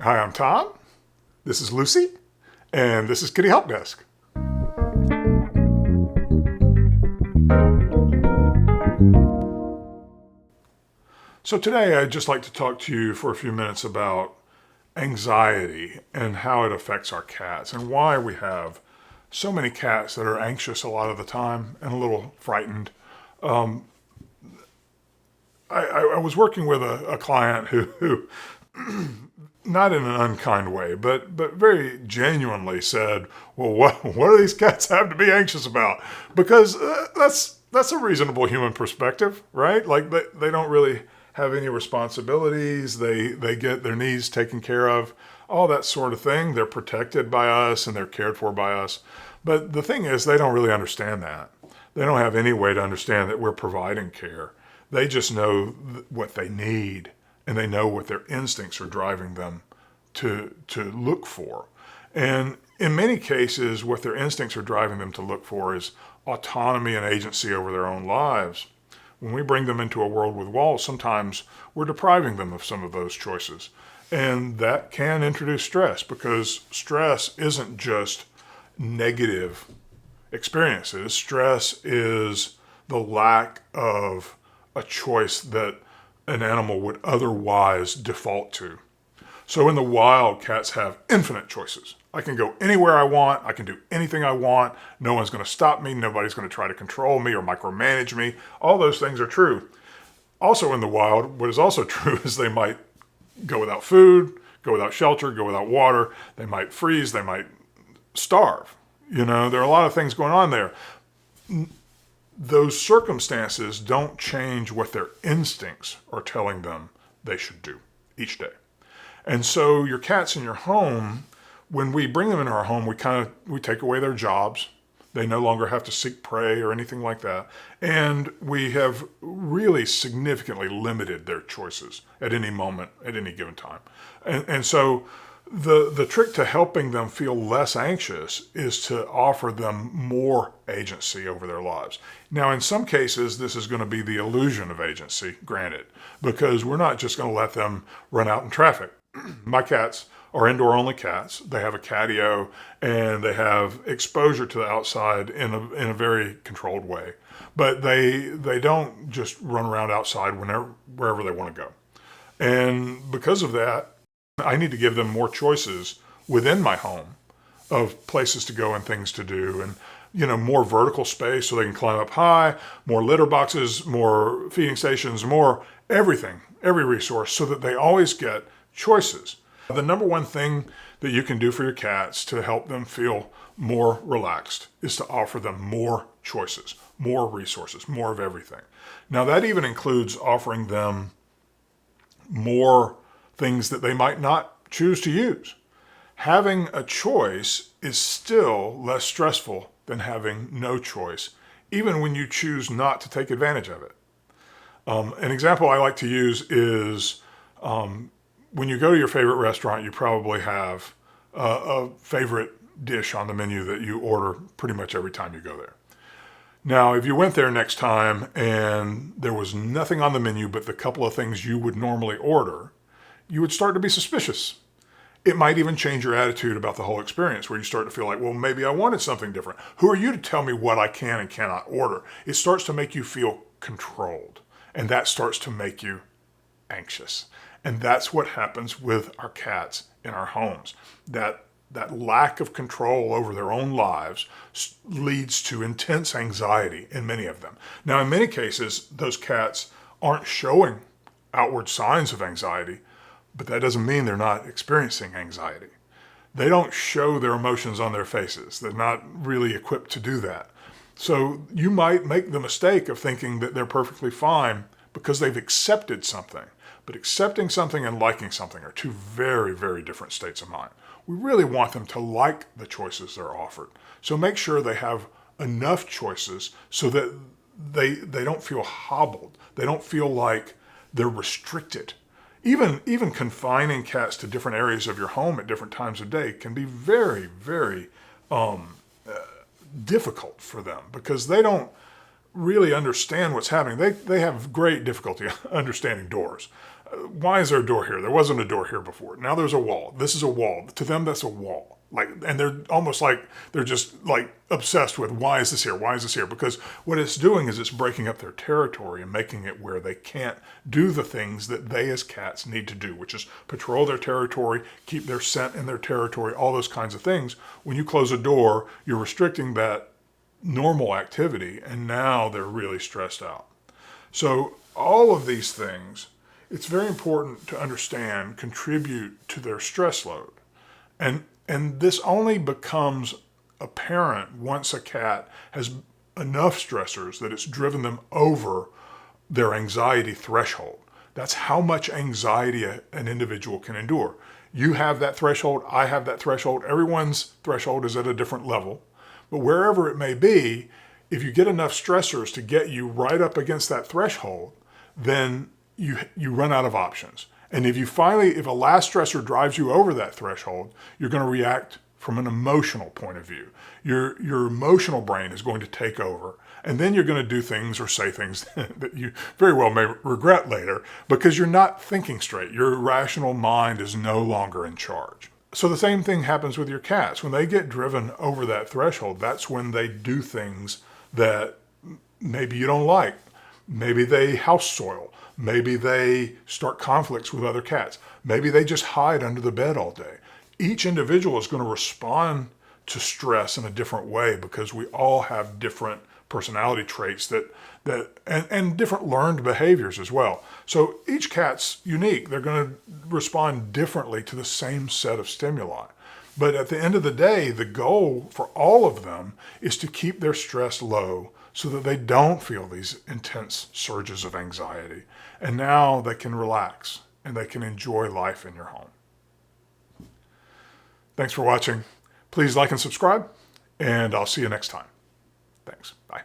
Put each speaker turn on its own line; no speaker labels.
Hi, I'm Tom. This is Lucy, and this is Kitty Help Desk. So today I'd just like to talk to you for a few minutes about anxiety and how it affects our cats and why we have so many cats that are anxious a lot of the time and a little frightened. I was working with a client who not in an unkind way, but very genuinely said, well, what do these cats have to be anxious about? Because that's a reasonable human perspective, right? Like they don't really have any responsibilities. They get their needs taken care of, all that sort of thing. They're protected by us and they're cared for by us. But the thing is, they don't really understand that. They don't have any way to understand that we're providing care. They just know what they need, and they know what their instincts are driving them to look for. And in many cases, what their instincts are driving them to look for is autonomy and agency over their own lives. When we bring them into a world with walls, sometimes we're depriving them of some of those choices. And that can introduce stress, because stress isn't just negative experiences. Stress is the lack of a choice that an animal would otherwise default to. So in the wild, cats have infinite choices. I can go anywhere I want. I can do anything I want. No one's going to stop me. Nobody's going to try to control me or micromanage me. All those things are true. Also in the wild, what is also true is they might go without food, go without shelter, go without water. They might freeze. They might starve. There are a lot of things going on there. Those circumstances don't change what their instincts are telling them they should do each day. And so your cats in your home, when we bring them into our home, we take away their jobs. They no longer have to seek prey or anything like that. And we have really significantly limited their choices at any moment, at any given time. And so the trick to helping them feel less anxious is to offer them more agency over their lives. Now, in some cases, this is going to be the illusion of agency, granted, because we're not just going to let them run out in traffic. My cats are indoor-only cats. They have a catio, and they have exposure to the outside in a very controlled way. But they don't just run around outside wherever they want to go. And because of that, I need to give them more choices within my home of places to go and things to do, and more vertical space so they can climb up high, more litter boxes, more feeding stations, more everything, every resource, so that they always get choices. The number one thing that you can do for your cats to help them feel more relaxed is to offer them more choices, more resources, more of everything. Now, that even includes offering them more things that they might not choose to use. Having a choice is still less stressful than having no choice, even when you choose not to take advantage of it. An example I like to use is when you go to your favorite restaurant, you probably have a favorite dish on the menu that you order pretty much every time you go there. Now, if you went there next time and there was nothing on the menu but the couple of things you would normally order, you would start to be suspicious. It might even change your attitude about the whole experience, where you start to feel like, well, maybe I wanted something different. Who are you to tell me what I can and cannot order? It starts to make you feel controlled, and that starts to make you anxious. And that's what happens with our cats in our homes. That lack of control over their own lives leads to intense anxiety in many of them. Now, in many cases, those cats aren't showing outward signs of anxiety, but that doesn't mean they're not experiencing anxiety. They don't show their emotions on their faces. They're not really equipped to do that. So you might make the mistake of thinking that they're perfectly fine because they've accepted something. But accepting something and liking something are two very, very different states of mind. We really want them to like the choices they're offered. So make sure they have enough choices so that they don't feel hobbled. They don't feel like they're restricted. Even confining cats to different areas of your home at different times of day can be very, very difficult for them, because they don't really understand what's happening. They have great difficulty understanding doors. Why is there a door here? There wasn't a door here before. Now there's a wall. This is a wall. To them, that's a wall. And they're almost like they're just like obsessed with why is this here? Why is this here? Because what it's doing is it's breaking up their territory and making it where they can't do the things that they as cats need to do, which is patrol their territory, keep their scent in their territory, all those kinds of things. When you close a door, you're restricting that normal activity, and now they're really stressed out. So all of these things, it's very important to understand, contribute to their stress load. And this only becomes apparent once a cat has enough stressors that it's driven them over their anxiety threshold. That's how much anxiety an individual can endure. You have that threshold, I have that threshold, everyone's threshold is at a different level. But wherever it may be, if you get enough stressors to get you right up against that threshold, then you run out of options. And if a last stressor drives you over that threshold, you're going to react from an emotional point of view. Your emotional brain is going to take over. And then you're going to do things or say things that you very well may regret later because you're not thinking straight. Your rational mind is no longer in charge. So the same thing happens with your cats. When they get driven over that threshold, that's when they do things that maybe you don't like. Maybe they house soil. Maybe they start conflicts with other cats. Maybe they just hide under the bed all day. Each individual is going to respond to stress in a different way because we all have different personality traits and different learned behaviors as well. So each cat's unique. They're going to respond differently to the same set of stimuli. But at the end of the day, the goal for all of them is to keep their stress low so that they don't feel these intense surges of anxiety. And now they can relax and they can enjoy life in your home. Thanks for watching. Please like and subscribe, and I'll see you next time. Thanks. Bye.